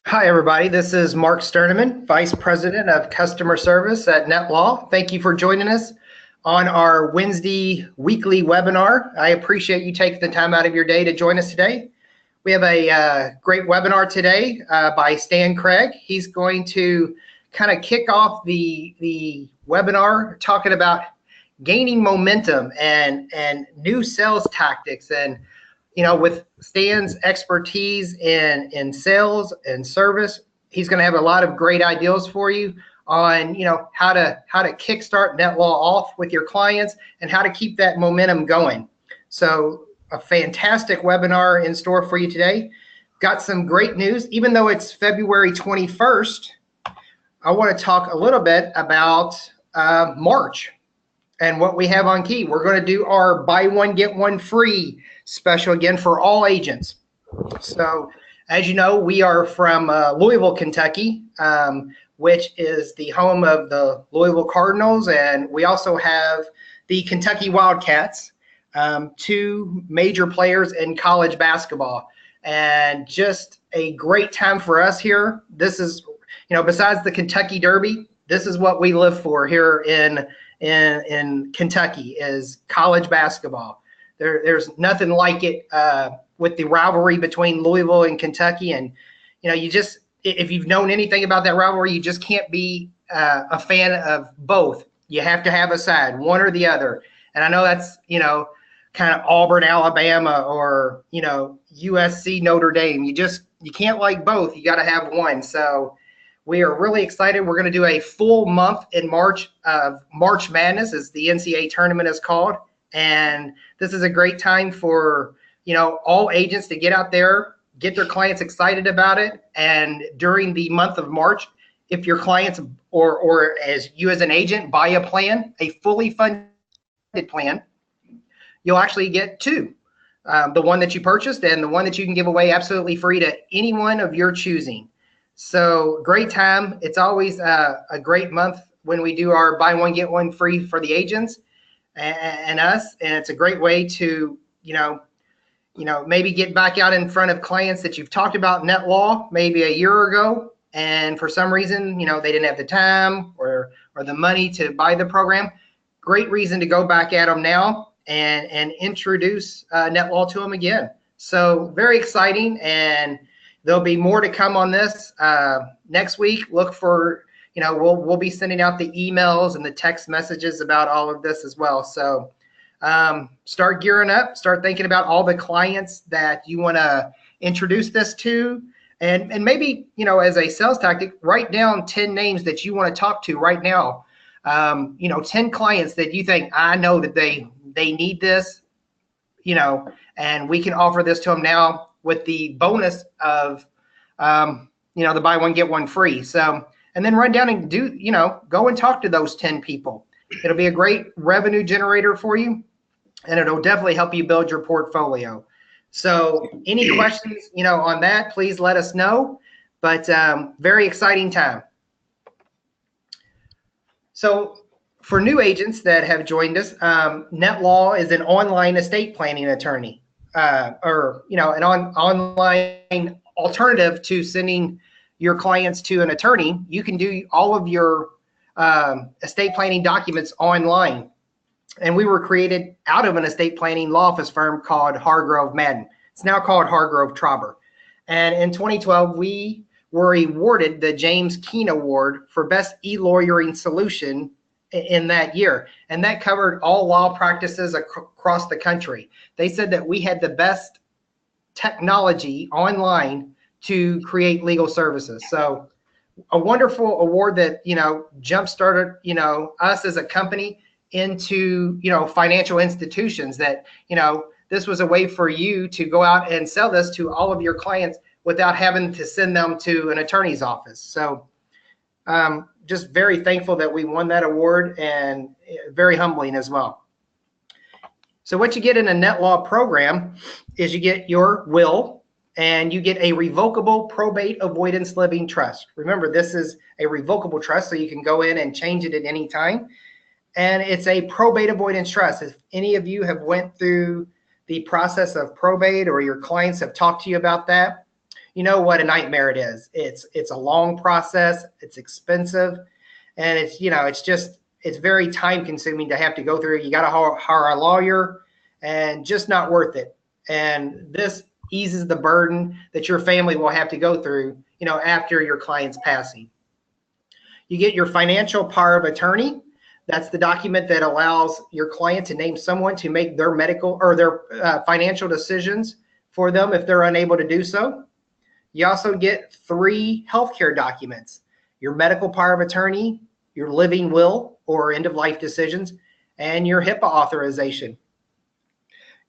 Hi, everybody. This is Mark Sterneman, Vice President of Customer Service at NetLaw. Thank you for joining us on our Wednesday weekly webinar. I appreciate you taking the time out of your day to join us today. We have a great webinar today by Stan Craig. He's going to kind of kick off the webinar talking about gaining momentum and new sales tactics. And with Stan's expertise in sales and service, he's going to have a lot of great ideas for you on how to kickstart NetLaw off with your clients and how to keep that momentum going. So a fantastic webinar in store for you today. Got some great news. Even though it's February 21st, I want to talk a little bit about March and what we have on key. We're going to do our buy one, get one free special again for all agents. So as you know, we are from Louisville, Kentucky, which is the home of the Louisville Cardinals. And we also have the Kentucky Wildcats, two major players in college basketball. And just a great time for us here. This is, besides the Kentucky Derby, this is what we live for here in Kentucky, is college basketball. There's nothing like it with the rivalry between Louisville and Kentucky. And, if you've known anything about that rivalry, you just can't be a fan of both. You have to have a side, one or the other. And I know that's, kind of Auburn, Alabama, or, USC, Notre Dame. You can't like both. You got to have one. So we are really excited. We're going to do a full month in March of March Madness, as the NCAA tournament is called. And this is a great time for, all agents to get out there, get their clients excited about it. And during the month of March, if your clients or as you as an agent buy a plan, a fully funded plan, you'll actually get two. The one that you purchased and the one that you can give away absolutely free to anyone of your choosing. So great time. It's always a great month when we do our buy one, get one free for the agents and us. And it's a great way to, maybe get back out in front of clients that you've talked about NetLaw maybe a year ago. And for some reason, they didn't have the time or the money to buy the program. Great reason to go back at them now and introduce NetLaw to them again. So very exciting. And there'll be more to come on this next week. Look for, we'll be sending out the emails and the text messages about all of this as well. So start gearing up, start thinking about all the clients that you want to introduce this to. And maybe, as a sales tactic, write down 10 names that you want to talk to right now. 10 clients that you think, I know that they need this, and we can offer this to them now with the bonus of, the buy one, get one free. So, and then run down and go and talk to those 10 people. It'll be a great revenue generator for you, and it'll definitely help you build your portfolio. So any questions, on that, please let us know. But very exciting time. So for new agents that have joined us, NetLaw is an online estate planning attorney, or an online alternative to sending your clients to an attorney. You can do all of your estate planning documents online. And we were created out of an estate planning law office firm called Hargrove Madden. It's now called Hargrove Trauber. And in 2012, we were awarded the James Keene Award for Best E-Lawyering Solution in that year. And that covered all law practices across the country. They said that we had the best technology online to create legal services. So a wonderful award that, jump-started, us as a company into, financial institutions that, this was a way for you to go out and sell this to all of your clients without having to send them to an attorney's office. So just very thankful that we won that award, and very humbling as well. So what you get in a NetLaw program is you get your will, and you get a revocable probate avoidance living trust. Remember, this is a revocable trust, so you can go in and change it at any time. And it's a probate avoidance trust. If any of you have went through the process of probate, or your clients have talked to you about that, you know what a nightmare it is. It's a long process, it's expensive, and it's very time consuming to have to go through. You got to hire a lawyer, and just not worth it. And this eases the burden that your family will have to go through, after your client's passing. You get your financial power of attorney. That's the document that allows your client to name someone to make their medical or their financial decisions for them if they're unable to do so. You also get 3 healthcare documents: your medical power of attorney, your living will or end of life decisions, and your HIPAA authorization.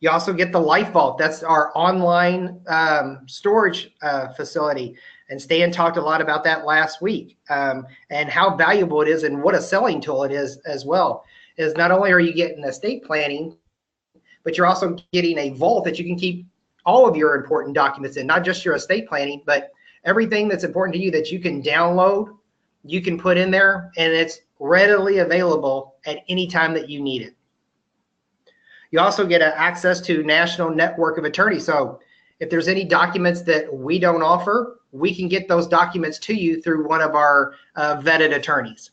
You also get the Life Vault. That's our online storage facility. And Stan talked a lot about that last week, and how valuable it is and what a selling tool it is as well. Is not only are you getting estate planning, but you're also getting a vault that you can keep all of your important documents in, not just your estate planning, but everything that's important to you that you can download, you can put in there, and it's readily available at any time that you need it. You also get access to national network of attorneys. So if there's any documents that we don't offer, we can get those documents to you through one of our vetted attorneys.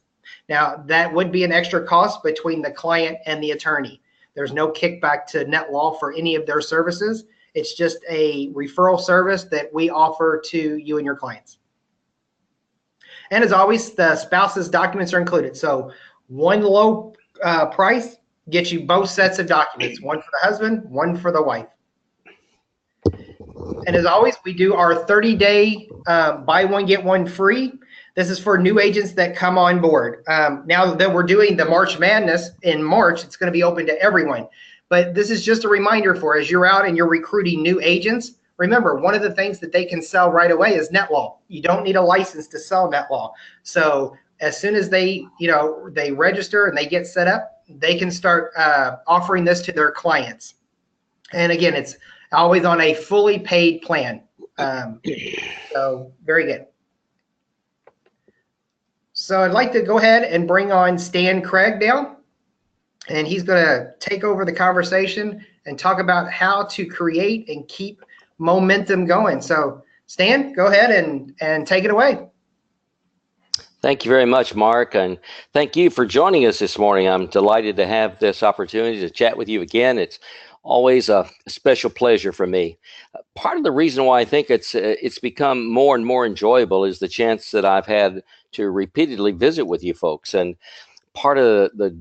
Now, that would be an extra cost between the client and the attorney. There's no kickback to NetLaw for any of their services. It's just a referral service that we offer to you and your clients. And as always, the spouse's documents are included. So one low price gets you both sets of documents, one for the husband, one for the wife. And as always, we do our 30-day buy one, get one free. This is for new agents that come on board. Now that we're doing the March Madness in March, it's going to be open to everyone. But this is just a reminder for as you're out and you're recruiting new agents, remember, one of the things that they can sell right away is NetLaw. You don't need a license to sell NetLaw. So as soon as they register and they get set up, they can start offering this to their clients. And again, it's always on a fully paid plan. So very good. So I'd like to go ahead and bring on Stan Craig down, and he's going to take over the conversation and talk about how to create and keep momentum going. So Stan, go ahead and take it away. Thank you very much, Mark, and thank you for joining us this morning. I'm delighted to have this opportunity to chat with you again. It's always a special pleasure for me. Part of the reason why I think it's become more and more enjoyable is the chance that I've had to repeatedly visit with you folks. And part of the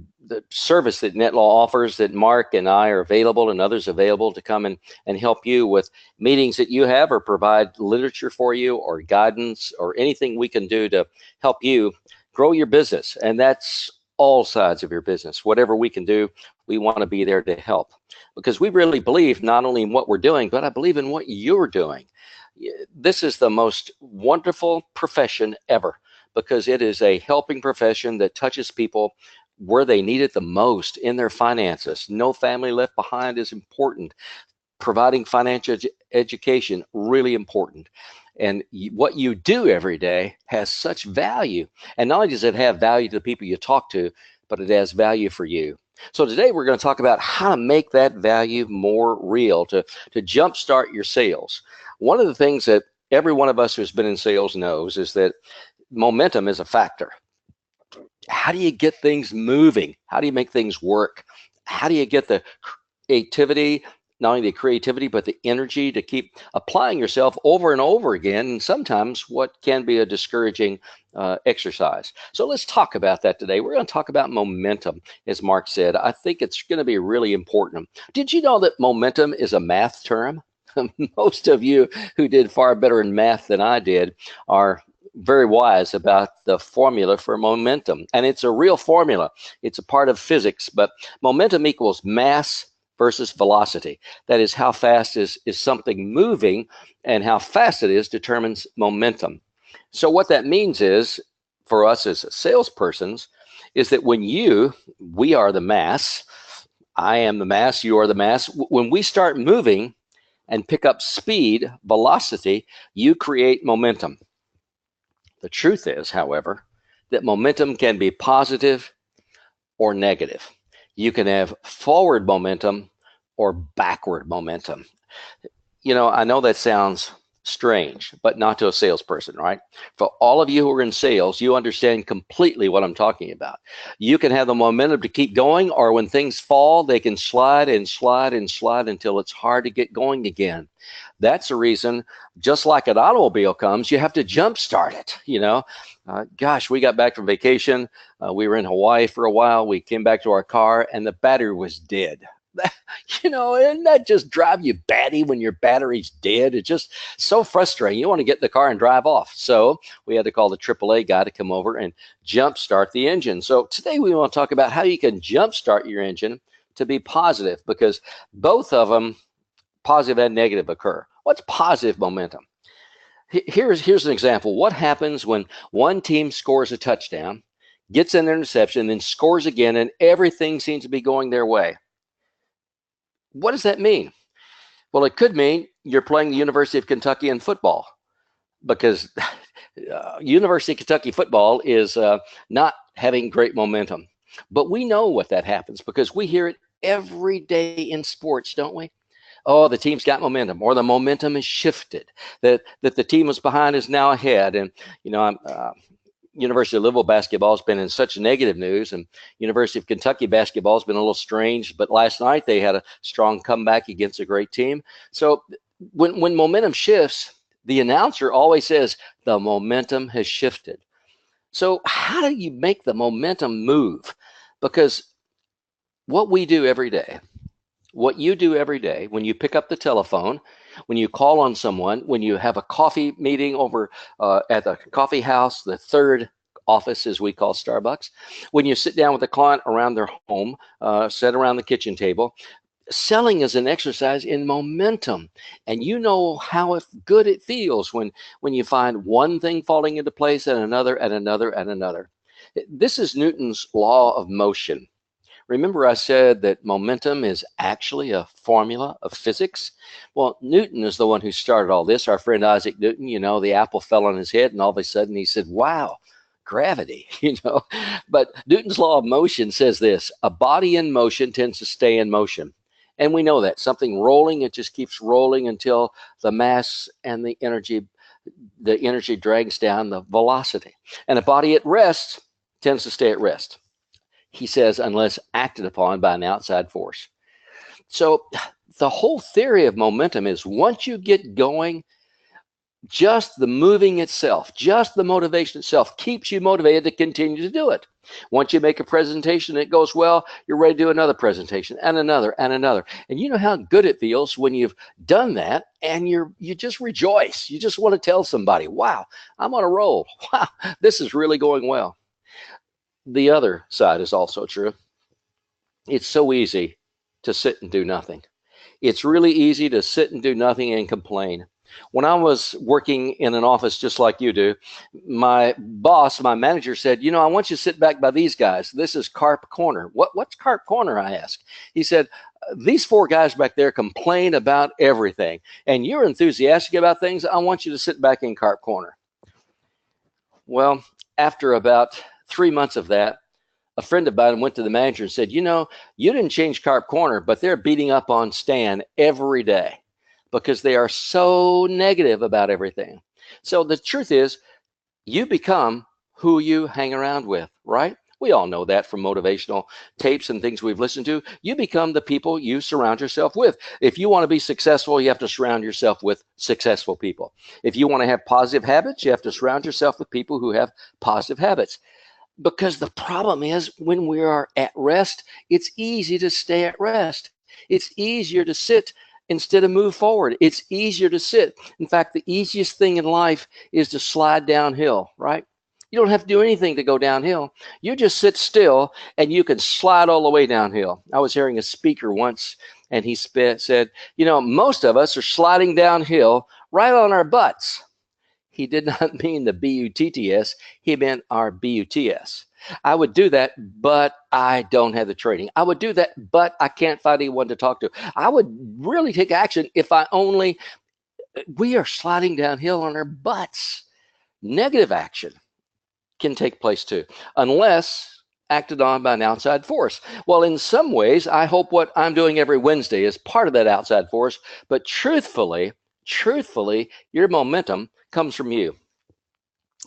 service that NetLaw offers, that Mark and I are available and others available to come and help you with meetings that you have or provide literature for you or guidance or anything we can do to help you grow your business. And that's all sides of your business. Whatever we can do, we want to be there to help, because we really believe not only in what we're doing, but I believe in what you're doing. This is the most wonderful profession ever, because it is a helping profession that touches people where they need it the most in their finances. No family left behind is important. Providing financial education, really important. And what you do every day has such value. And not only does it have value to the people you talk to, but it has value for you. So today we're going to talk about how to make that value more real, to jumpstart your sales. One of the things that every one of us who's been in sales knows is that momentum is a factor. How do you get things moving? How do you make things work? How do you get the creativity, not only the creativity, but the energy to keep applying yourself over and over again, and sometimes what can be a discouraging exercise. So let's talk about that today. We're going to talk about momentum, as Mark said. I think it's going to be really important. Did you know that momentum is a math term? Most of you who did far better in math than I did are very wise about the formula for momentum. And it's a real formula. It's a part of physics, but momentum equals mass versus velocity. That is, how fast is something moving, and how fast it is determines momentum. So what that means is, for us as salespersons, is that when we are the mass, I am the mass, you are the mass, when we start moving and pick up speed, velocity, you create momentum. The truth is, however, that momentum can be positive or negative. You can have forward momentum or backward momentum. You know, I know that sounds strange, but not to a salesperson, right? For all of you who are in sales, you understand completely what I'm talking about. You can have the momentum to keep going, or when things fall, they can slide and slide and slide until it's hard to get going again. That's the reason, just like an automobile comes, you have to jump start it, gosh, we got back from vacation. We were in Hawaii for a while. We came back to our car and the battery was dead. And that just drive you batty when your battery's dead. It's just so frustrating. You want to get in the car and drive off. So we had to call the AAA guy to come over and jump start the engine. So today we want to talk about how you can jump start your engine to be positive, because both of them, positive and negative, occur. What's positive momentum? Here's an example. What happens when one team scores a touchdown, gets an interception, then scores again, and everything seems to be going their way? What does that mean? Well, it could mean you're playing the University of Kentucky in football, because University of Kentucky football is not having great momentum. But we know what that happens because we hear it every day in sports, don't we? Oh, the team's got momentum, or the momentum has shifted, that the team was behind is now ahead. And, University of Louisville basketball has been in such negative news, and University of Kentucky basketball has been a little strange. But last night they had a strong comeback against a great team. So when momentum shifts, the announcer always says the momentum has shifted. So how do you make the momentum move? Because what we do every day, what you do every day, when you pick up the telephone, when you call on someone, when you have a coffee meeting over at the coffee house, the third office, as we call Starbucks, when you sit down with a client around their home, sit around the kitchen table, selling is an exercise in momentum. And you know how good it feels when you find one thing falling into place and another and another and another. This is Newton's law of motion. Remember I said that momentum is actually a formula of physics? Well, Newton is the one who started all this. Our friend Isaac Newton, the apple fell on his head and all of a sudden he said, wow, gravity, But Newton's law of motion says this: a body in motion tends to stay in motion. And we know that something rolling, it just keeps rolling until the mass and the energy drags down the velocity. And a body at rest tends to stay at rest, he says, unless acted upon by an outside force. So the whole theory of momentum is once you get going, just the moving itself, just the motivation itself keeps you motivated to continue to do it. Once you make a presentation and it goes well, you're ready to do another presentation and another and another. And you know how good it feels when you've done that and you just rejoice. You just want to tell somebody, wow, I'm on a roll. Wow, this is really going well. The other side is also true. It's so easy to sit and do nothing. It's really easy to sit and do nothing and complain. When I was working in an office just like you do, my boss, my manager said, I want you to sit back by these guys. This is Carp Corner. What's Carp Corner? I asked. He said, these four guys back there complain about everything, and you're enthusiastic about things. I want you to sit back in Carp Corner. Well, after about 3 months of that, a friend of mine went to the manager and said, you didn't change Carp Corner, but they're beating up on Stan every day because they are so negative about everything. So the truth is, you become who you hang around with, right? We all know that from motivational tapes and things we've listened to. You become the people you surround yourself with. If you want to be successful, you have to surround yourself with successful people. If you want to have positive habits, you have to surround yourself with people who have positive habits. Because the problem is, when we are at rest, it's easy to stay at rest. It's easier to sit instead of move forward. It's easier to sit. In fact, the easiest thing in life is to slide downhill, right? You don't have to do anything to go downhill. You just sit still and you can slide all the way downhill. I was hearing a speaker once and he said, most of us are sliding downhill right on our butts. He did not mean the B-U-T-T-S. He meant our B-U-T-S. I would do that, but I don't have the training. I would do that, but I can't find anyone to talk to. I would really take action if we are sliding downhill on our butts. Negative action can take place too, unless acted on by an outside force. Well, in some ways, I hope what I'm doing every Wednesday is part of that outside force, but truthfully, truthfully, your momentum comes from you.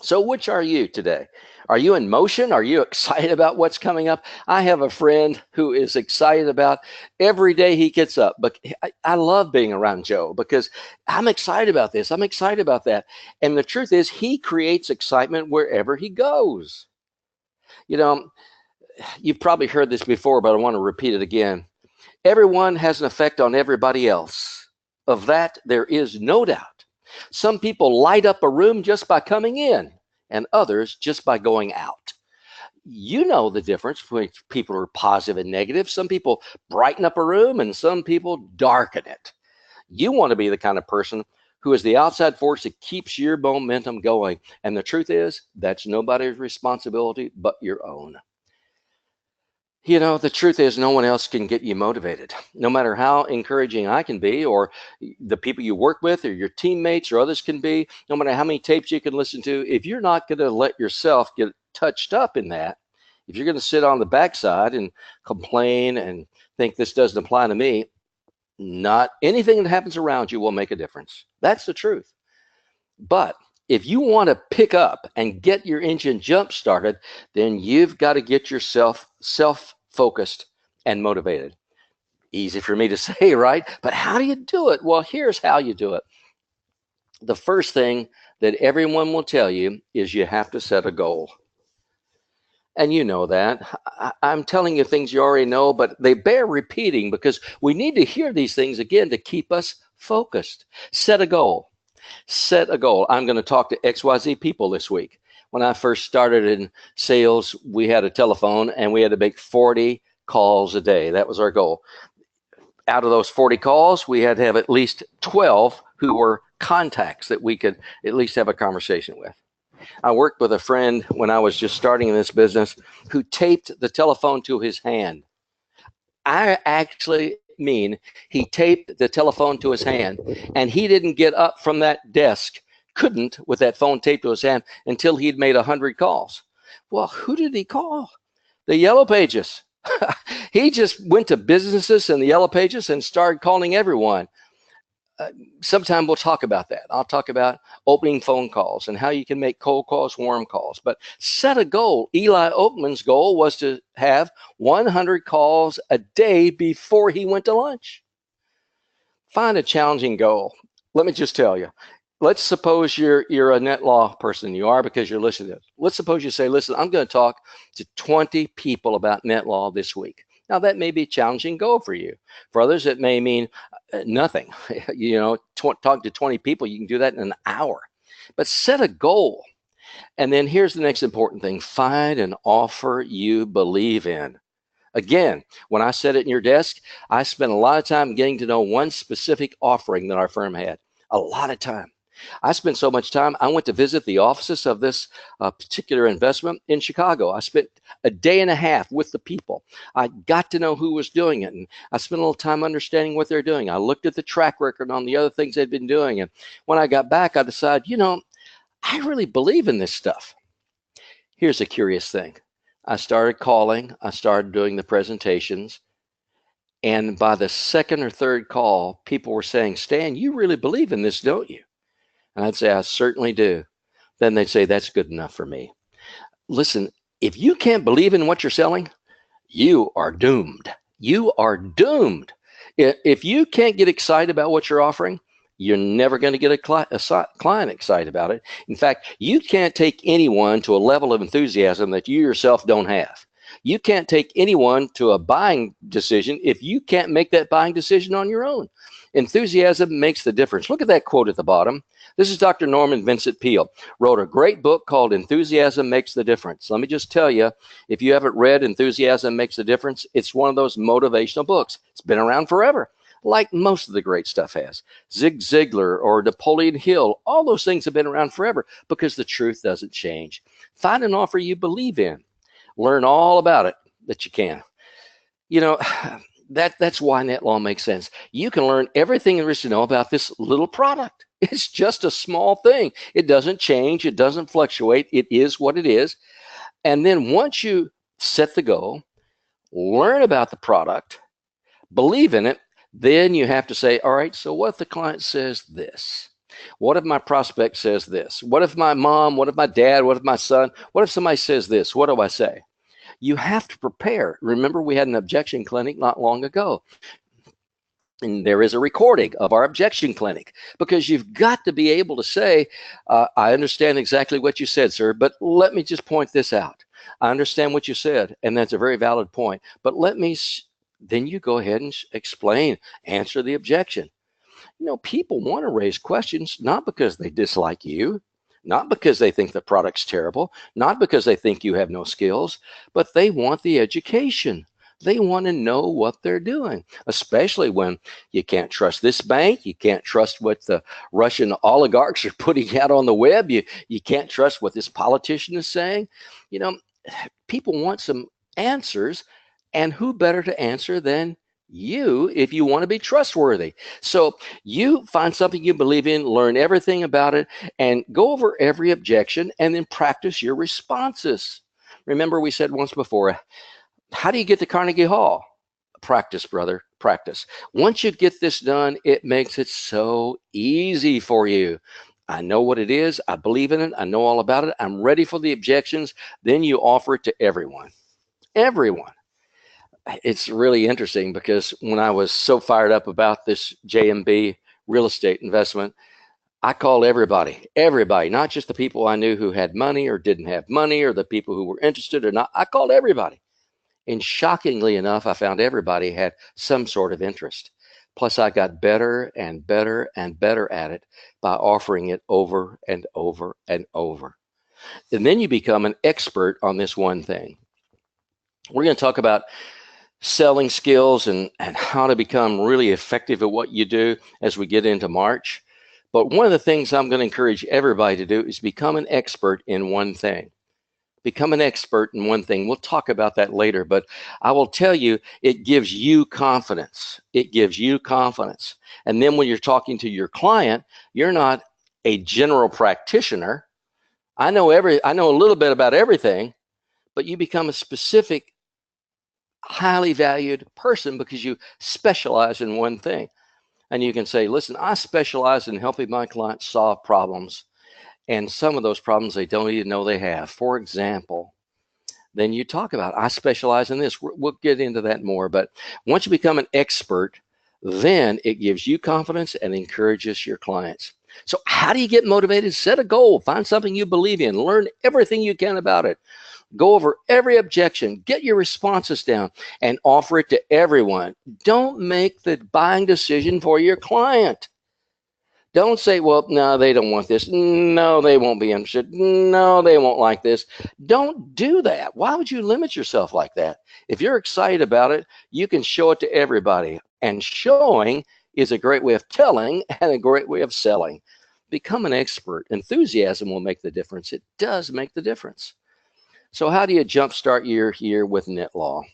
So which are you today? Are you in motion? Are you excited about what's coming up? I have a friend who is excited about every day he gets up. But I love being around Joe because I'm excited about this. I'm excited about that. And the truth is, he creates excitement wherever he goes. You know, you've probably heard this before, but I want to repeat it again. Everyone has an effect on everybody else. Of that, there is no doubt. Some people light up a room just by coming in, and others just by going out. You know the difference between people who are positive and negative. Some people brighten up a room, and some people darken it. You want to be the kind of person who is the outside force that keeps your momentum going. And the truth is, that's nobody's responsibility but your own. You know, the truth is no one else can get you motivated. No matter how encouraging I can be, or the people you work with, or your teammates, or others can be, no matter how many tapes you can listen to, if you're not going to let yourself get touched up in that, if you're going to sit on the backside and complain and think this doesn't apply to me, not anything that happens around you will make a difference. That's the truth. But if you want to pick up and get your engine jump started, then you've got to get yourself self-focused and motivated. Easy for me to say, right? But how do you do it? Well, here's how you do it. The first thing that everyone will tell you is you have to set a goal. And you know that. I'm telling you things you already know, but they bear repeating because we need to hear these things again to keep us focused. Set a goal. Set a goal. I'm going to talk to XYZ people this week. When I first started in sales, we had a telephone and we had to make 40 calls a day. That was our goal. Out of those 40 calls, we had to have at least 12 who were contacts that we could at least have a conversation with. I worked with a friend when I was just starting in this business who taped the telephone to his hand. I actually mean he taped the telephone to his hand, and he didn't get up from that desk, couldn't, with that phone taped to his hand until he'd made 100 calls. Well, who did he call? The Yellow Pages. He just went to businesses in the Yellow Pages and started calling everyone. Sometime we'll talk about that. I'll talk about opening phone calls and how you can make cold calls warm calls. But set a goal. Eli Oakman's goal was to have 100 calls a day before he went to lunch. Find a challenging goal. Let me just tell you. Let's suppose you're a NetLaw person. You are because you're listening to this. Let's suppose you say, listen, I'm going to talk to 20 people about NetLaw this week. Now, that may be a challenging goal for you. For others, it may mean nothing. You know, talk to 20 people, you can do that in an hour. But set a goal. And then here's the next important thing. Find an offer you believe in. Again, when I set it in your desk, I spent a lot of time getting to know one specific offering that our firm had. A lot of time. I spent so much time, I went to visit the offices of this particular investment in Chicago. I spent a day and a half with the people. I got to know who was doing it, and I spent a little time understanding what they're doing. I looked at the track record on the other things they'd been doing, and when I got back, I decided, you know, I really believe in this stuff. Here's a curious thing. I started calling, I started doing the presentations, and by the second or third call, people were saying, Stan, you really believe in this, don't you? And I'd say, I certainly do. Then they'd say, that's good enough for me. Listen, if you can't believe in what you're selling, you are doomed. You are doomed. If you can't get excited about what you're offering, you're never going to get a client excited about it. In fact, you can't take anyone to a level of enthusiasm that you yourself don't have. You can't take anyone to a buying decision if you can't make that buying decision on your own. Enthusiasm makes the difference. Look at that quote at the bottom. This is Dr. Norman Vincent Peale, wrote a great book called Enthusiasm Makes the Difference. Let me just tell you, if you haven't read Enthusiasm Makes the Difference, it's one of those motivational books. It's been around forever, like most of the great stuff has. Zig Ziglar or Napoleon Hill, all those things have been around forever because the truth doesn't change. Find an offer you believe in. Learn all about it that you can. You know, that's why NetLaw makes sense. You can learn everything there is to know about this little product. It's just a small thing. It doesn't change. It doesn't fluctuate. It is what it is. And then once you set the goal, learn about the product, believe in it, Then you have to say, all right, so what if the client says this? What if my prospect says this? What if my mom, what if my dad, what if my son, what if somebody says this? What do I say? You have to prepare. Remember, we had an objection clinic not long ago. And there is a recording of our objection clinic, because you've got to be able to say, I understand exactly what you said, sir, but let me just point this out. I understand what you said, and that's a very valid point, but then you go ahead and explain, answer the objection. People want to raise questions, not because they dislike you, not because they think the product's terrible, not because they think you have no skills, but they want the education. They want to know what they're doing, especially when you can't trust this bank, you can't trust what the Russian oligarchs are putting out on the web, you can't trust what this politician is saying. You know, People want some answers, and who better to answer than you if you want to be trustworthy? So you find something you believe in, learn everything about it, and go over every objection, and then practice your responses. Remember, we said once before, how do you get to Carnegie Hall? Practice, brother, practice. Once you get this done, it makes it so easy for you. I know what it is. I believe in it. I know all about it. I'm ready for the objections. Then you offer it to everyone. Everyone. It's really interesting, because when I was so fired up about this JMB real estate investment, I called everybody, not just the people I knew who had money or didn't have money, or the people who were interested or not. I called everybody. And shockingly enough, I found everybody had some sort of interest. Plus, I got better and better and better at it by offering it over and over and over. And then you become an expert on this one thing. We're going to talk about selling skills and how to become really effective at what you do as we get into March. But one of the things I'm going to encourage everybody to do is become an expert in one thing. Become an expert in one thing. We'll talk about that later, but I will tell you, it gives you confidence. It gives you confidence. And then when you're talking to your client, you're not a general practitioner. I know a little bit about everything, but you become a specific, highly valued person because you specialize in one thing. And you can say, listen, I specialize in helping my clients solve problems, and some of those problems they don't even know they have. For example, then you talk about, I specialize in this. We'll get into that more. But once you become an expert, then it gives you confidence and encourages your clients. So how do you get motivated? Set a goal. Find something you believe in. Learn everything you can about it. Go over every objection. Get your responses down and offer it to everyone. Don't make the buying decision for your client. Don't say, well, no, they don't want this. No, they won't be interested. No, they won't like this. Don't do that. Why would you limit yourself like that? If you're excited about it, you can show it to everybody. And showing is a great way of telling and a great way of selling. Become an expert. Enthusiasm will make the difference. It does make the difference. So how do you jumpstart your year with NetLaw?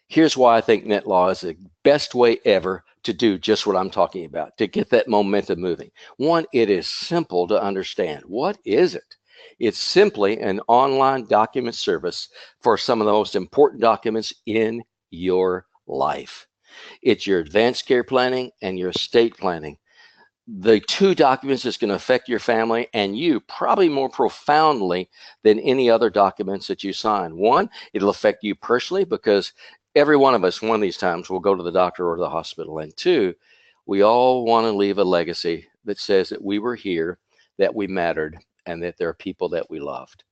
Here's why I think NetLaw is the best way ever to do just what I'm talking about, to get that momentum moving. One, it is simple to understand. What is it? It's simply an online document service for some of the most important documents in your life. It's your advanced care planning and your estate planning. The two documents that's going to affect your family and you probably more profoundly than any other documents that you sign. One, it'll affect you personally, because every one of us, one of these times, will go to the doctor or the hospital. And two, we all want to leave a legacy that says that we were here, that we mattered, and that there are people that we loved.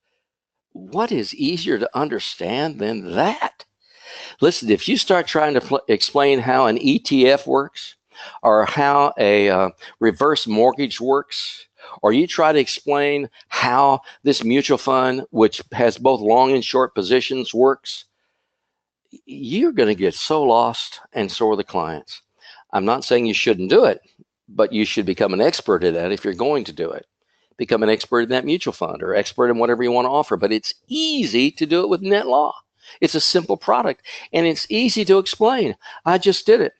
What is easier to understand than that? Listen, if you start trying to explain how an ETF works, or how a reverse mortgage works, or you try to explain how this mutual fund, which has both long and short positions, works, you're going to get so lost, and so are the clients. I'm not saying you shouldn't do it, but you should become an expert at that if you're going to do it. Become an expert in that mutual fund, or expert in whatever you want to offer. But it's easy to do it with NetLaw. It's a simple product, and it's easy to explain. I just did it.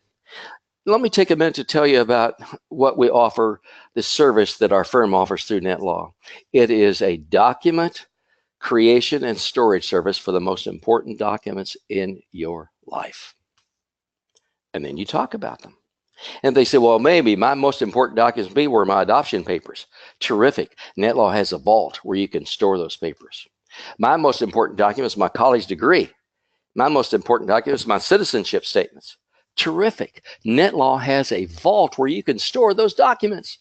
Let me take a minute to tell you about what we offer, the service that our firm offers through NetLaw. It is a document creation and storage service for the most important documents in your life. And then you talk about them. And they say, well, maybe my most important documents were my adoption papers. Terrific. NetLaw has a vault where you can store those papers. My most important document is my college degree. My most important document is my citizenship statements. Terrific. NetLaw has a vault where you can store those documents.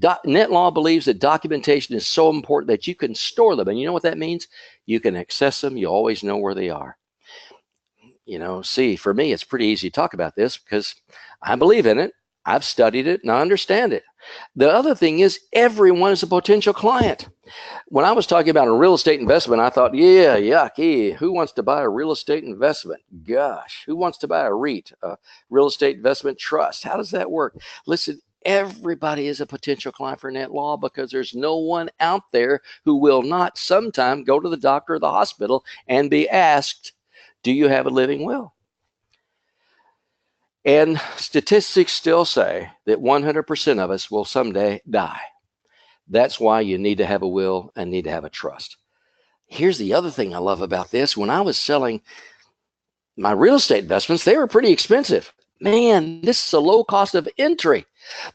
NetLaw believes that documentation is so important that you can store them. And you know what that means? You can access them. You always know where they are. You know, see, for me, it's pretty easy to talk about this because I believe in it. I've studied it and I understand it. The other thing is everyone is a potential client. When I was talking about a real estate investment, I thought, yeah, yucky. Who wants to buy a real estate investment? Gosh, who wants to buy a REIT, a real estate investment trust? How does that work? Listen, everybody is a potential client for NetLaw because there's no one out there who will not sometime go to the doctor or the hospital and be asked, do you have a living will? And statistics still say that 100% of us will someday die. That's why you need to have a will and need to have a trust. Here's the other thing I love about this. When I was selling my real estate investments, they were pretty expensive. Man, this is a low cost of entry.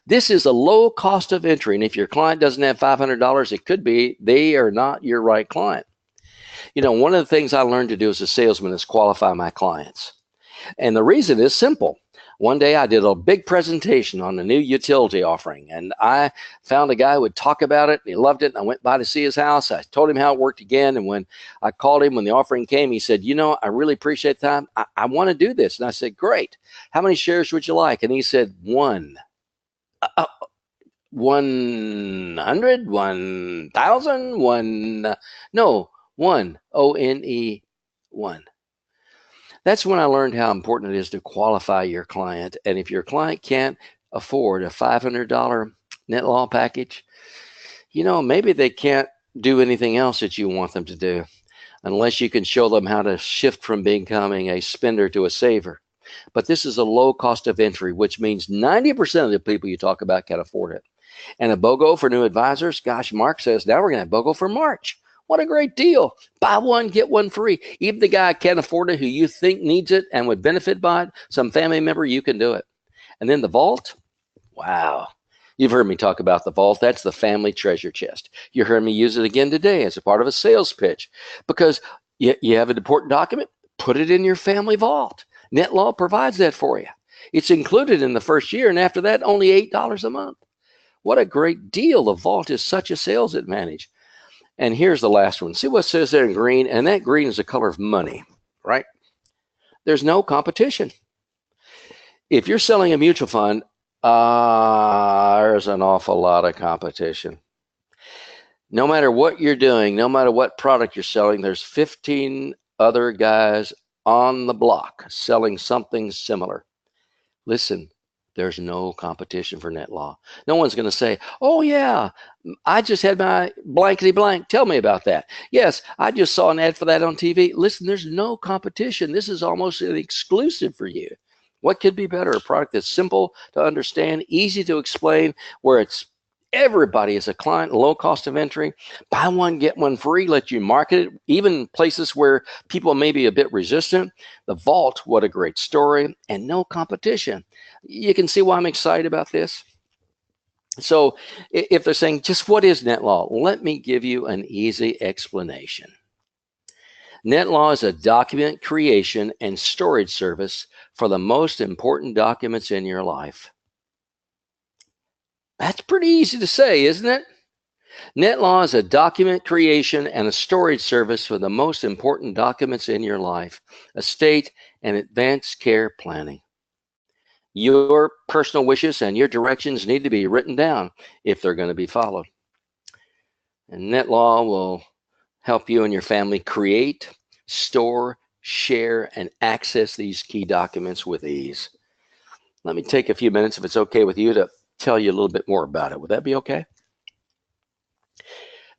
This is a low cost of entry. And if your client doesn't have $500, it could be they are not your right client. You know, one of the things I learned to do as a salesman is qualify my clients. And the reason is simple. One day I did a big presentation on the new utility offering, and I found a guy who would talk about it, and he loved it, and I went by to see his house. I told him how it worked again, and when I called him when the offering came, he said, you know, I really appreciate the time. I want to do this. And I said, great. How many shares would you like? And he said, 1. 100, 1,000, 1, no, 1, O-N-E, 1. That's when I learned how important it is to qualify your client. And if your client can't afford a $500 NetLaw package, you know, maybe they can't do anything else that you want them to do unless you can show them how to shift from becoming a spender to a saver. But this is a low cost of entry, which means 90% of the people you talk about can afford it. And a BOGO for new advisors, gosh, Mark says, now we're going to have BOGO for March. What a great deal. Buy one, get one free. Even the guy can't afford it who you think needs it and would benefit by it, some family member, you can do it. And then the vault, wow. You've heard me talk about the vault. That's the family treasure chest. You heard me use it again today as a part of a sales pitch because you have an important document, put it in your family vault. NetLaw provides that for you. It's included in the first year, and after that, only $8 a month. What a great deal. The vault is such a sales advantage. And here's the last one. See what it says there in green? And that green is the color of money, right? There's no competition. If you're selling a mutual fund, there's an awful lot of competition. No matter what you're doing, no matter what product you're selling, there's 15 other guys on the block selling something similar. Listen, there's no competition for NetLaw. No one's going to say, oh, yeah, I just had my blankety blank. Tell me about that. Yes, I just saw an ad for that on TV. Listen, there's no competition. This is almost an exclusive for you. What could be better? A product that's simple to understand, easy to explain, where it's everybody is a client, low cost of entry. Buy one, get one free, let you market it, even places where people may be a bit resistant. The vault, what a great story, and no competition. You can see why I'm excited about this. So if they're saying, just what is NetLaw? Let me give you an easy explanation. NetLaw is a document creation and storage service for the most important documents in your life. That's pretty easy to say, isn't it? NetLaw is a document creation and a storage service for the most important documents in your life, estate and advanced care planning. Your personal wishes and your directions need to be written down if they're going to be followed. And NetLaw will help you and your family create, store, share, and access these key documents with ease. Let me take a few minutes, if it's okay with you, to tell you a little bit more about it. Would that be okay?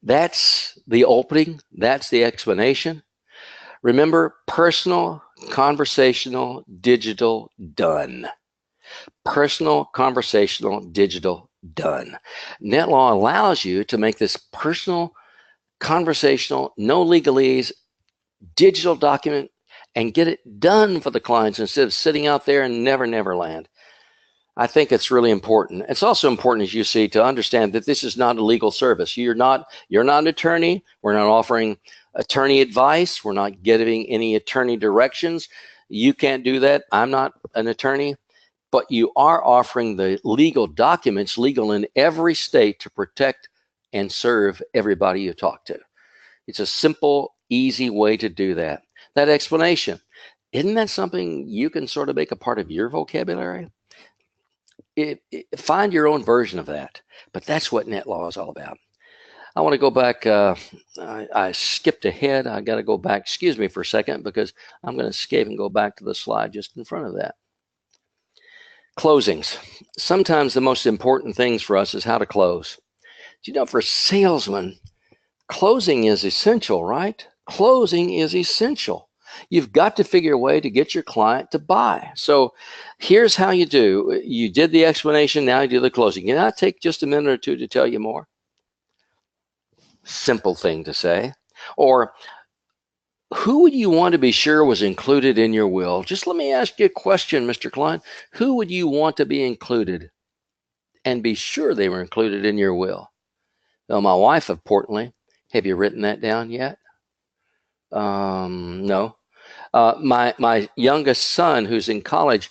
That's the opening. That's the explanation. Remember, personal, conversational, digital, done. Personal, conversational, digital, done. NetLaw allows you to make this personal, conversational, no legalese, digital document and get it done for the clients instead of sitting out there and never land. I think it's really important. It's also important, as you see, to understand that this is not a legal service. You're not an attorney. We're not offering attorney advice. We're not giving any attorney directions. You can't do that. I'm not an attorney. But you are offering the legal documents, legal in every state, to protect and serve everybody you talk to. It's a simple, easy way to do that. That explanation, isn't that something you can sort of make a part of your vocabulary? Find your own version of that. But that's what NetLaw is all about. I want to go back. I skipped ahead. I got to go back. Excuse me for a second, because I'm going to escape and go back to the slide just in front of that. Closings. Sometimes the most important things for us is how to close. Do you know, for salesmen, closing is essential, right? Closing is essential. You've got to figure a way to get your client to buy. So here's how you do. You did the explanation, now you do the closing. Can I take just a minute or two to tell you more? Simple thing to say. Or, who would you want to be sure was included in your will? Just let me ask you a question, Mr. Klein. Who would you want to be included and be sure they were included in your will? Well, my wife, importantly. Have you written that down yet? No. My youngest son, who's in college,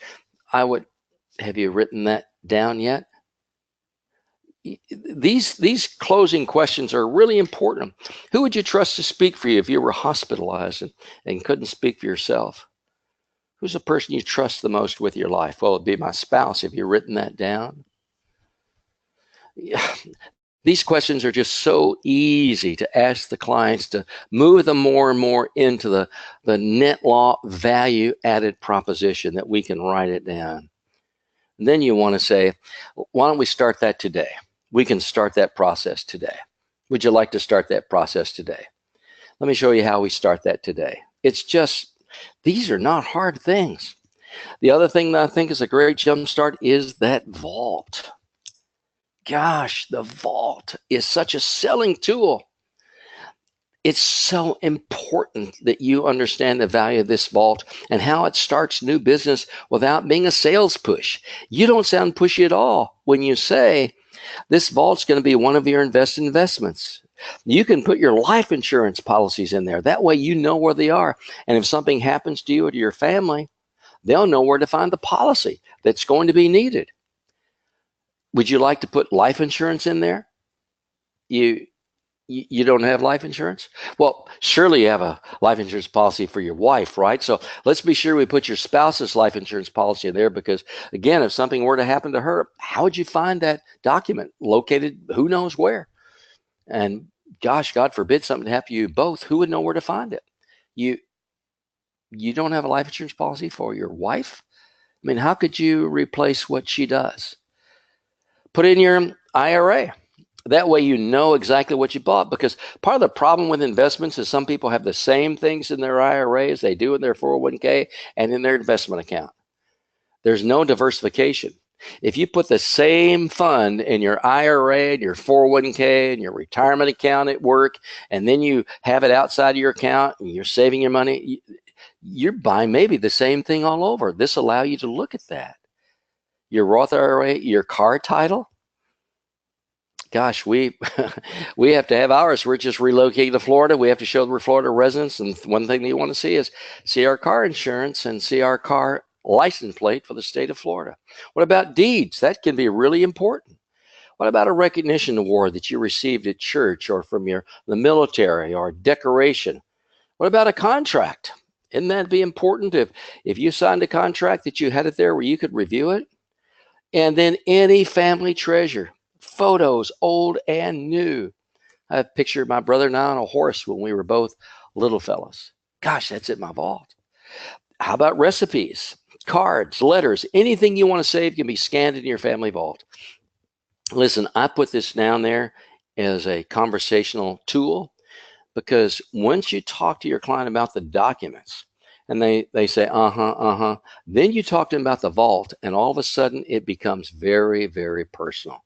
have you written that down yet? These closing questions are really important. Who would you trust to speak for you if you were hospitalized and couldn't speak for yourself? Who's the person you trust the most with your life? Well, it'd be my spouse. Have you written that down? Yeah. These questions are just so easy to ask the clients, to move them more and more into the NetLaw value added proposition that we can write it down. And then you want to say, why don't we start that today? We can start that process today. Would you like to start that process today? Let me show you how we start that today. It's just, these are not hard things. The other thing that I think is a great jump start is that vault. Gosh, the vault is such a selling tool. It's so important that you understand the value of this vault and how it starts new business without being a sales push. You don't sound pushy at all when you say, this vault's going to be one of your investments. You can put your life insurance policies in there. That way you know where they are. And if something happens to you or to your family, they'll know where to find the policy that's going to be needed. Would you like to put life insurance in there? You don't have life insurance? Well, surely you have a life insurance policy for your wife, right? So let's be sure we put your spouse's life insurance policy in there, because, again, if something were to happen to her, how would you find that document located who knows where? And gosh, God forbid something to happen to you both, who would know where to find it? You don't have a life insurance policy for your wife? I mean, how could you replace what she does? Put in your IRA. That way you know exactly what you bought, because part of the problem with investments is some people have the same things in their IRA as they do in their 401k and in their investment account. There's no diversification. If you put the same fund in your IRA and your 401k and your retirement account at work, and then you have it outside of your account and you're saving your money, you're buying maybe the same thing all over. This allows you to look at that. Your Roth IRA, your car title. Gosh, we have to have ours. We're just relocating to Florida. We have to show that we're Florida residents. And one thing that you want to see is see our car insurance and see our car license plate for the state of Florida. What about deeds? That can be really important. What about a recognition award that you received at church or from the military, or decoration? What about a contract? Isn't that be important if you signed a contract that you had it there where you could review it? And then any family treasure. Photos, old and new. I have a picture of my brother and I on a horse when we were both little fellas. Gosh, that's in my vault. How about recipes, cards, letters, anything you want to save can be scanned in your family vault. Listen, I put this down there as a conversational tool, because once you talk to your client about the documents and they say, then you talk to them about the vault, and all of a sudden it becomes very, very personal.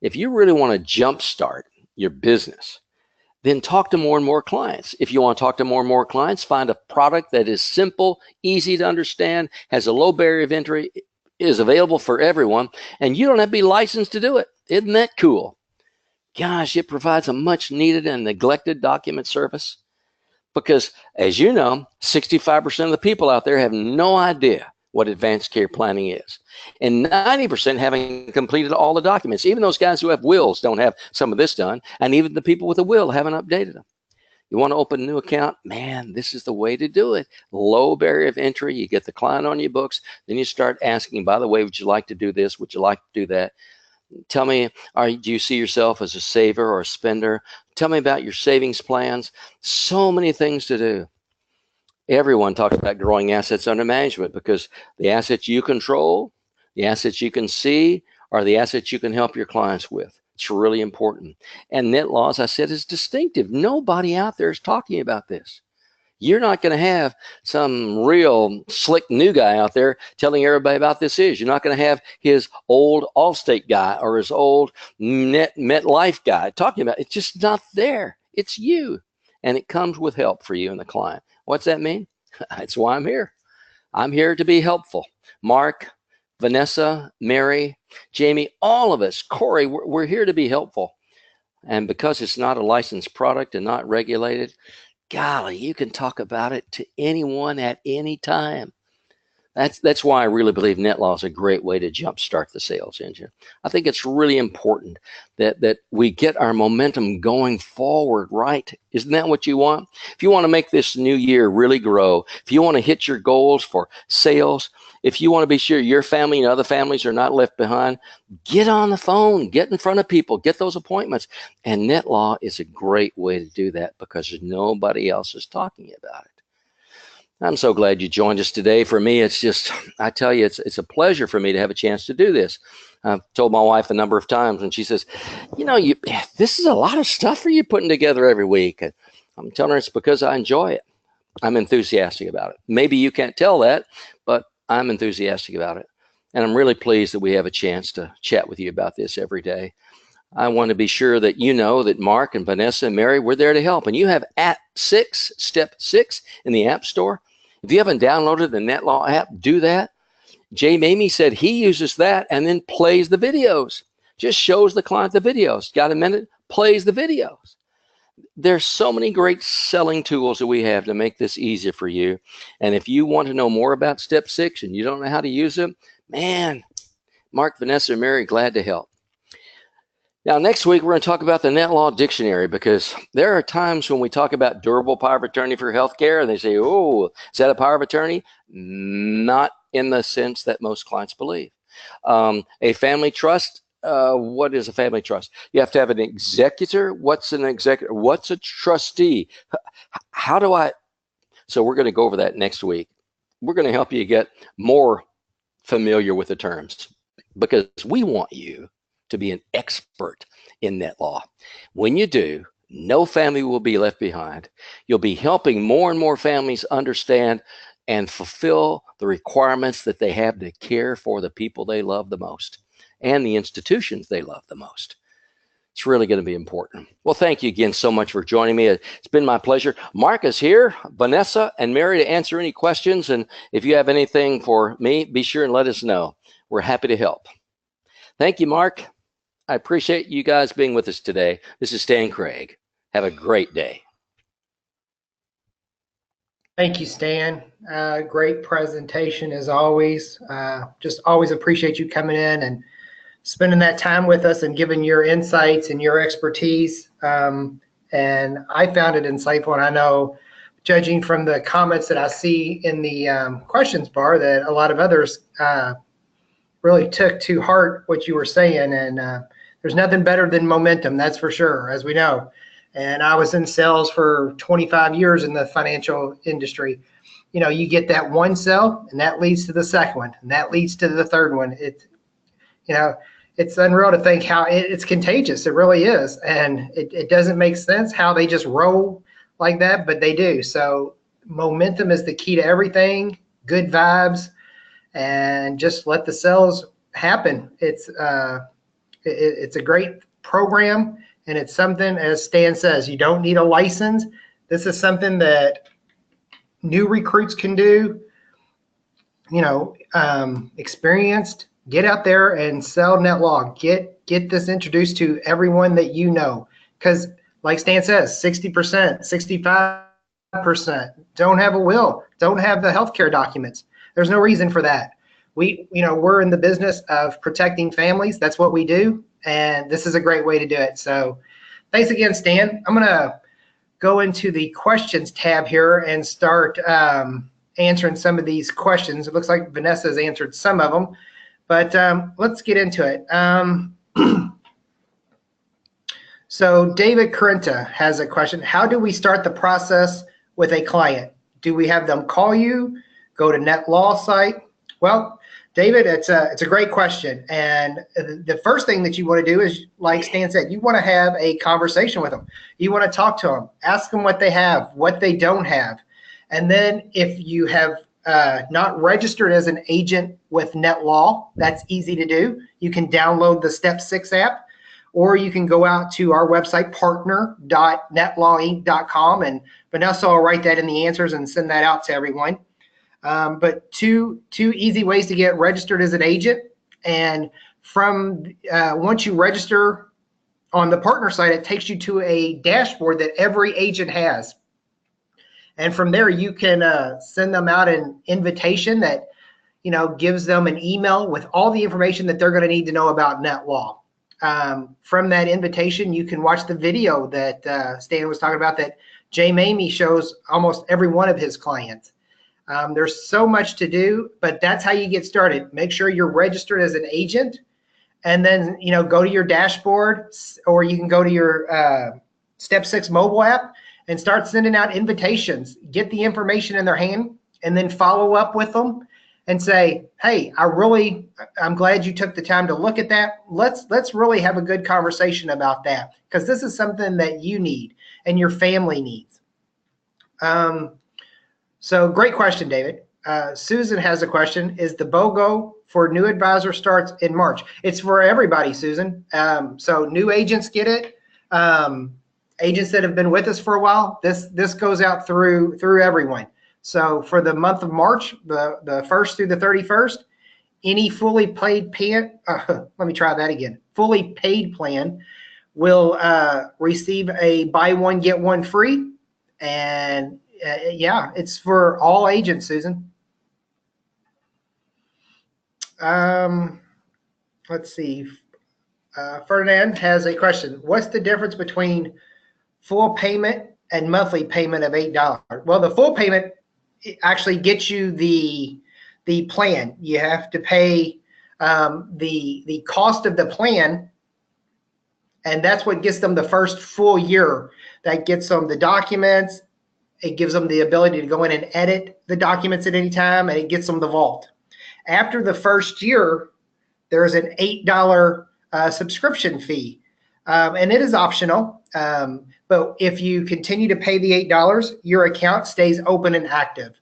If you really want to jumpstart your business, then talk to more and more clients. If you want to talk to more and more clients, find a product that is simple, easy to understand, has a low barrier of entry, is available for everyone, and you don't have to be licensed to do it. Isn't that cool? Gosh, it provides a much needed and neglected document service because, as you know, 65% of the people out there have no idea what advanced care planning is. And 90% haven't completed all the documents. Even those guys who have wills don't have some of this done. And even the people with a will haven't updated them. You want to open a new account? Man, this is the way to do it. Low barrier of entry. You get the client on your books. Then you start asking, by the way, would you like to do this? Would you like to do that? Tell me, do you see yourself as a saver or a spender? Tell me about your savings plans. So many things to do. Everyone talks about growing assets under management because the assets you control, the assets you can see, are the assets you can help your clients with. It's really important. And NetLaw, as I said, is distinctive. Nobody out there is talking about this. You're not going to have some real slick new guy out there telling everybody about this is. You're not going to have his old Allstate guy or his old MetLife guy talking about it. It's just not there. It's you. And it comes with help for you and the client. What's that mean? That's why I'm here. I'm here to be helpful. Mark, Vanessa, Mary, Jamie, all of us, Corey, we're here to be helpful. And because it's not a licensed product and not regulated, golly, you can talk about it to anyone at any time. That's why I really believe NetLaw is a great way to jumpstart the sales engine. I think it's really important that we get our momentum going forward, right? Isn't that what you want? If you want to make this new year really grow, if you want to hit your goals for sales, if you want to be sure your family and other families are not left behind, get on the phone, get in front of people, get those appointments. And NetLaw is a great way to do that because nobody else is talking about it. I'm so glad you joined us today. For me, it's just, I tell you, it's a pleasure for me to have a chance to do this. I've told my wife a number of times, and she says, you know, this is a lot of stuff for you putting together every week. And I'm telling her it's because I enjoy it. I'm enthusiastic about it. Maybe you can't tell that, but I'm enthusiastic about it. And I'm really pleased that we have a chance to chat with you about this every day. I want to be sure that you know that Mark and Vanessa and Mary, we're there to help. And you have Step 6 in the App Store. If you haven't downloaded the NetLaw app, do that. Jay Mamie said he uses that and then plays the videos. Just shows the client the videos. Got a minute? Plays the videos. There's so many great selling tools that we have to make this easier for you. And if you want to know more about Step 6 and you don't know how to use them, man, Mark, Vanessa, and Mary, glad to help. Now, next week, we're going to talk about the NetLaw dictionary because there are times when we talk about durable power of attorney for healthcare and they say, oh, is that a power of attorney? Not in the sense that most clients believe. A family trust, what is a family trust? You have to have an executor. What's an executor? What's a trustee? How do I? So we're going to go over that next week. We're going to help you get more familiar with the terms because we want you to be an expert in NetLaw. When you do, no family will be left behind. You'll be helping more and more families understand and fulfill the requirements that they have to care for the people they love the most and the institutions they love the most. It's really going to be important. Well, thank you again so much for joining me. It's been my pleasure. Mark is here, Vanessa and Mary to answer any questions. And if you have anything for me, be sure and let us know. We're happy to help. Thank you, Mark. I appreciate you guys being with us today. This is Stan Craig. Have a great day. Thank you, Stan. Great presentation as always. Just always appreciate you coming in and spending that time with us and giving your insights and your expertise. And I found it insightful, and I know, judging from the comments that I see in the questions bar, that a lot of others really took to heart what you were saying. And there's nothing better than momentum, that's for sure, as we know. And I was in sales for 25 years in the financial industry. You know, you get that one sale, and that leads to the second one, and that leads to the third one. It's unreal to think how it's contagious. It really is. And it doesn't make sense how they just roll like that, but they do. So momentum is the key to everything, good vibes, and just let the sales happen. It's a great program. And it's something, as Stan says, you don't need a license. This is something that new recruits can do, experienced. Get out there and sell NetLaw. Get this introduced to everyone that you know. Because like Stan says, 60%, 65% don't have a will, don't have the healthcare documents. There's no reason for that. We're in the business of protecting families. That's what we do. And this is a great way to do it. So thanks again, Stan. I'm going to go into the questions tab here and start answering some of these questions. It looks like Vanessa has answered some of them, but let's get into it. So David Carenta has a question. How do we start the process with a client? Do we have them call you, go to NetLaw site? Well, David, it's a great question. And the first thing that you want to do is, like Stan said, you want to have a conversation with them. You want to talk to them, ask them what they have, what they don't have. And then if you have not registered as an agent with NetLaw, that's easy to do. You can download the Step 6 app, or you can go out to our website, partner.netlawinc.com, and Vanessa will write that in the answers and send that out to everyone. But two easy ways to get registered as an agent. And from once you register on the partner site, it takes you to a dashboard that every agent has. And from there, you can send them out an invitation that gives them an email with all the information that they're going to need to know about NetLaw. From that invitation, you can watch the video that Stan was talking about that Jay Mamie shows almost every one of his clients. There's so much to do, but that's how you get started. Make sure you're registered as an agent, and then go to your dashboard, or you can go to your Step 6 mobile app and start sending out invitations. Get the information in their hand, and then follow up with them and say, hey, I'm glad you took the time to look at that. Let's really have a good conversation about that, because this is something that you need and your family needs. So great question, David. Susan has a question. Is the BOGO for new advisor starts in March? It's for everybody, Susan. So new agents get it. Agents that have been with us for a while, this goes out through everyone. So for the month of March, the 1st through the 31st, any fully paid plan, let me try that again. Fully paid plan will receive a buy one, get one free. And yeah, it's for all agents, Susan. Let's see. Ferdinand has a question. What's the difference between full payment and monthly payment of $8? Well, the full payment actually gets you the plan. You have to pay the cost of the plan, and that's what gets them the first full year. That gets them the documents. It gives them the ability to go in and edit the documents at any time, and it gets them the vault. After the first year, there's an $8 subscription fee, and it is optional. But if you continue to pay the $8, your account stays open and active.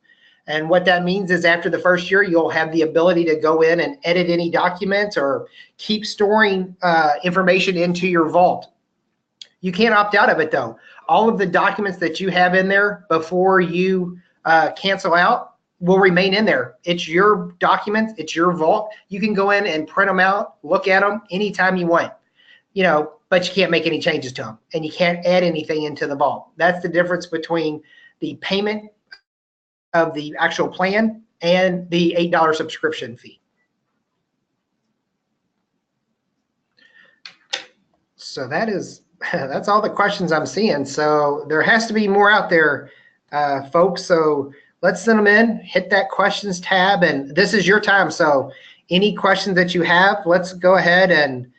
And what that means is after the first year, you'll have the ability to go in and edit any documents or keep storing information into your vault. You can't opt out of it, though. All of the documents that you have in there before you cancel out will remain in there. It's your documents. It's your vault. You can go in and print them out, look at them anytime you want, but you can't make any changes to them, and you can't add anything into the vault. That's the difference between the payment of the actual plan and the $8 subscription fee. So that's all the questions I'm seeing. So there has to be more out there, folks. So let's send them in, hit that questions tab, and this is your time. So any questions that you have, let's go ahead and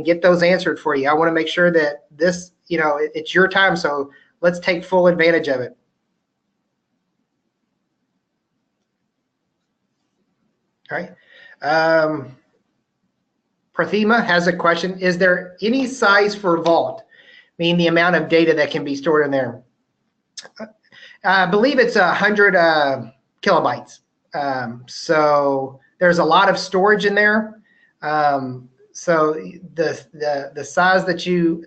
get those answered for you. I want to make sure that this, it's your time. So let's take full advantage of it. All right. Prathima has a question. Is there any size for vault, meaning the amount of data that can be stored in there? I believe it's 100 kilobytes. So there's a lot of storage in there. So the size that you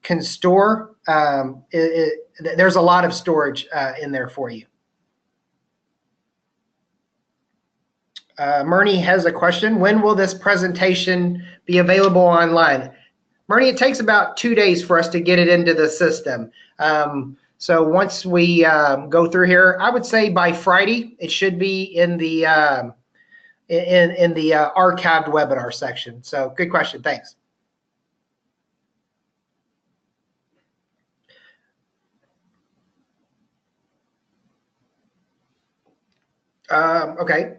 can store, there's a lot of storage in there for you. Murney has a question. When will this presentation be available online? Murney, it takes about 2 days for us to get it into the system. So once we go through here, I would say by Friday, it should be in the archived webinar section. So good question. Thanks. Okay.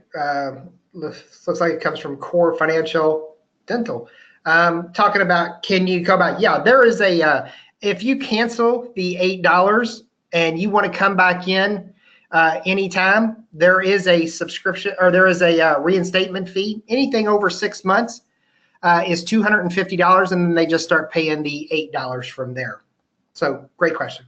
Looks like it comes from Core Financial Dental. Talking about, can you come back? Yeah, there is a, if you cancel the $8 and you want to come back in anytime, there is a subscription, or there is a reinstatement fee. Anything over 6 months is $250, and then they just start paying the $8 from there. So great question.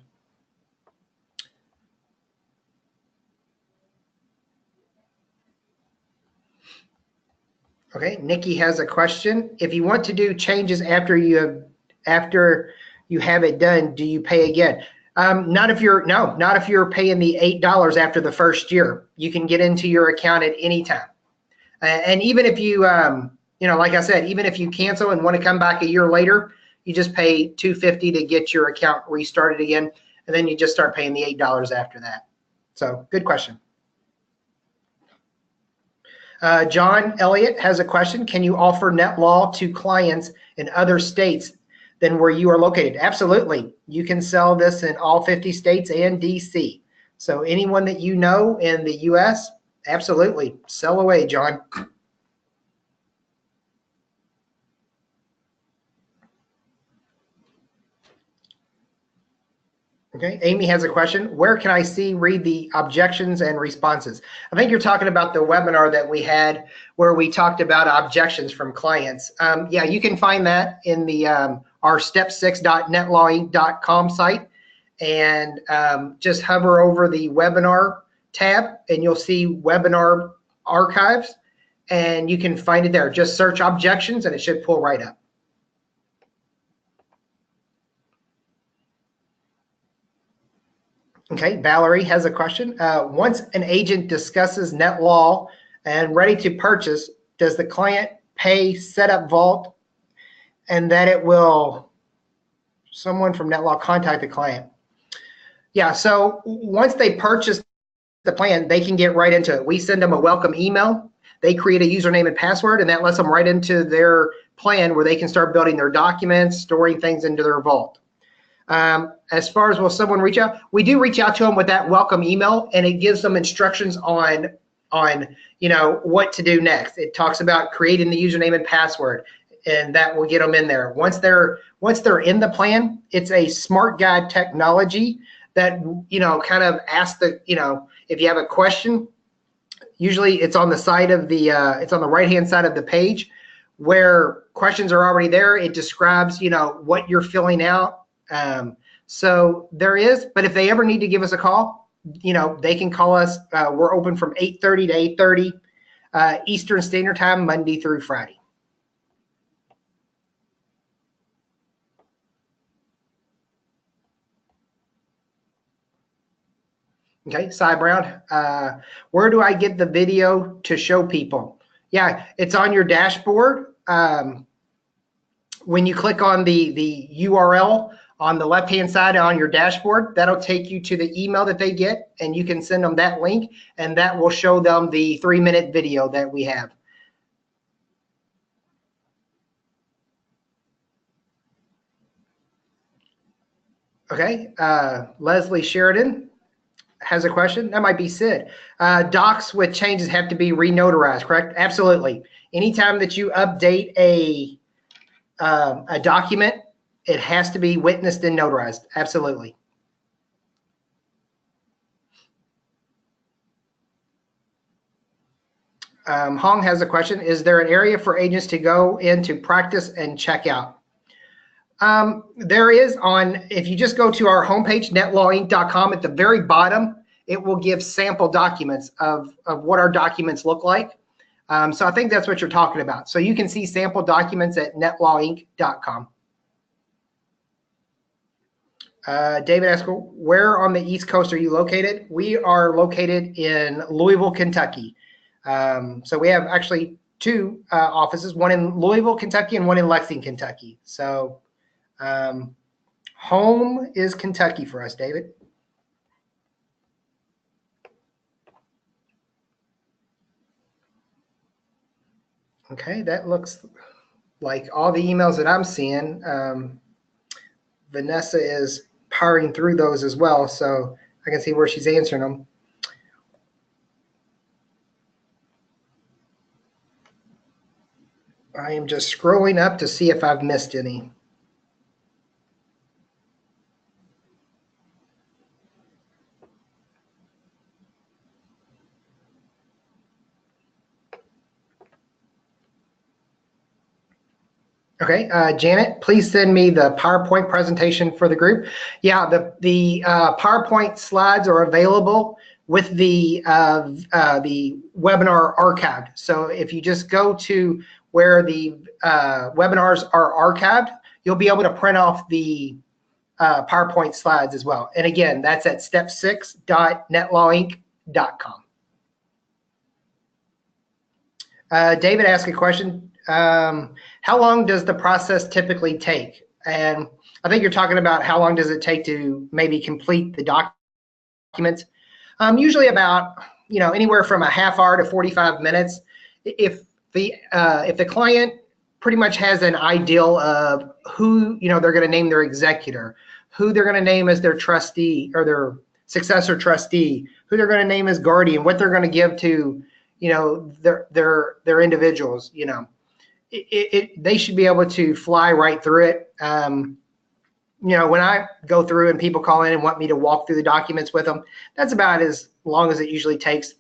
Okay, Nikki has a question. If you want to do changes after you have it done, do you pay again? Not if you're paying the $8 after the first year. You can get into your account at any time. And even if you, like I said, even if you cancel and want to come back a year later, you just pay $250 to get your account restarted again, and then you just start paying the $8 after that. So good question. John Elliott has a question. Can you offer NetLaw to clients in other states than where you are located? Absolutely. You can sell this in all 50 states and DC. So anyone that you know in the US, absolutely. Sell away, John. Okay, Amy has a question. Where can I read the objections and responses? I think you're talking about the webinar that we had where we talked about objections from clients. Yeah, you can find that in the our step6.netlawinc.com site, and just hover over the webinar tab and you'll see webinar archives, and you can find it there. Just search objections and it should pull right up. Okay, Valerie has a question. Once an agent discusses NetLaw and ready to purchase, does the client pay setup vault, and that it will someone from NetLaw contact the client? Yeah, so once they purchase the plan, they can get right into it. We send them a welcome email. They create a username and password, and that lets them right into their plan where they can start building their documents, storing things into their vault. As far as will someone reach out, we do reach out to them with that welcome email, and it gives them instructions on what to do next. It talks about creating the username and password, and that will get them in there. Once they're in the plan, it's a smart guide technology that kind of asks if you have a question. Usually it's on the side of the it's on the right hand side of the page where questions are already there. It describes what you're filling out. So there is, but if they ever need to give us a call, they can call us. We're open from 8:30 to 8:30 Eastern Standard Time, Monday through Friday. Okay, Cy Brown, where do I get the video to show people? Yeah, it's on your dashboard. When you click on the URL on the left-hand side on your dashboard, that'll take you to the email that they get, and you can send them that link, and that will show them the 3-minute video that we have. Okay, Leslie Sheridan has a question. That might be Sid. Docs with changes have to be re-notarized, correct? Absolutely. Anytime that you update a document, it has to be witnessed and notarized. Absolutely. Hong has a question. Is there an area for agents to go in to practice and check out? There is if you just go to our homepage, netlawinc.com, at the very bottom, it will give sample documents of what our documents look like. So I think that's what you're talking about. So you can see sample documents at netlawinc.com. David asks, where on the East Coast are you located? We are located in Louisville, Kentucky. So we have actually two offices, one in Louisville, Kentucky, and one in Lexington, Kentucky. So home is Kentucky for us, David. Okay, that looks like all the emails that I'm seeing. Vanessa is powering through those as well, so I can see where she's answering them. I am just scrolling up to see if I've missed any. Okay, Janet, please send me the PowerPoint presentation for the group. Yeah, the PowerPoint slides are available with the webinar archived. So if you just go to where the webinars are archived, you'll be able to print off the PowerPoint slides as well. And again, that's at step6.netlawinc.com. David asked a question. How long does the process typically take? And I think you're talking about how long does it take to maybe complete the documents. Usually about, anywhere from a half hour to 45 minutes. If the client pretty much has an ideal of who, they're going to name their executor, who they're going to name as their trustee or their successor trustee, who they're going to name as guardian, what they're going to give to, their individuals, they should be able to fly right through it. When I go through and people call in and want me to walk through the documents with them, that's about as long as it usually takes,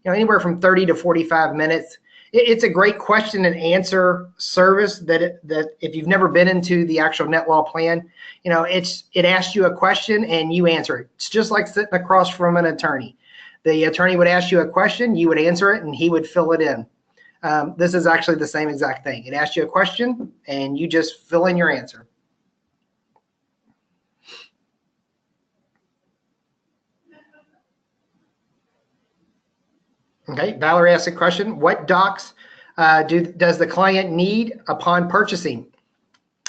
anywhere from 30 to 45 minutes. It's a great question and answer service that if you've never been into the actual NetLaw plan, it asks you a question and you answer it. It's just like sitting across from an attorney. The attorney would ask you a question, you would answer it, and he would fill it in. This is actually the same exact thing. It asks you a question, and you just fill in your answer. Okay, Valerie asked a question. What docs does the client need upon purchasing?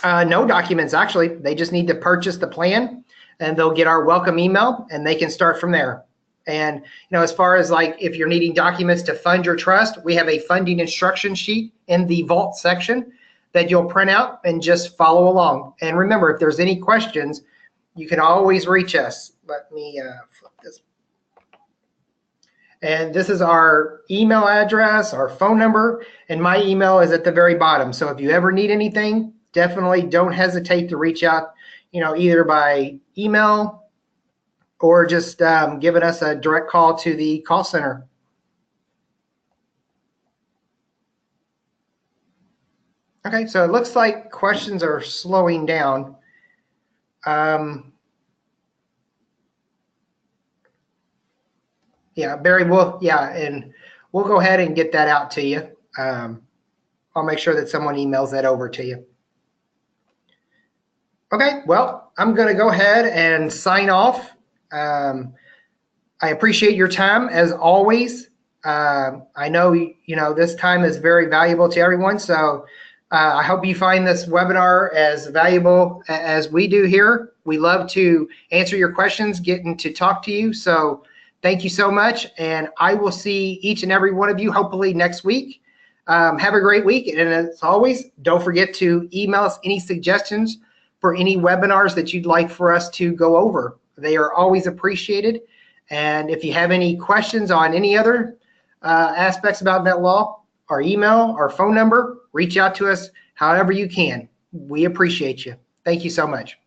No documents, actually. They just need to purchase the plan, and they'll get our welcome email, and they can start from there. And as far as like if you're needing documents to fund your trust, we have a funding instruction sheet in the vault section that you'll print out and just follow along. And remember, if there's any questions, you can always reach us. Let me flip this. And this is our email address, our phone number, and my email is at the very bottom. So if you ever need anything, definitely don't hesitate to reach out, either by email or just giving us a direct call to the call center. Okay, so it looks like questions are slowing down. Yeah, Barry, and we'll go ahead and get that out to you. I'll make sure that someone emails that over to you. Okay, well, I'm going to go ahead and sign off. I appreciate your time as always. I know this time is very valuable to everyone, so I hope you find this webinar as valuable as we do here. We love to answer your questions, getting to talk to you. So thank you so much, and I will see each and every one of you hopefully next week. Have a great week, and as always, don't forget to email us any suggestions for any webinars that you'd like for us to go over. They are always appreciated. And if you have any questions on any other aspects about NetLaw, our email, our phone number, reach out to us however you can. We appreciate you. Thank you so much.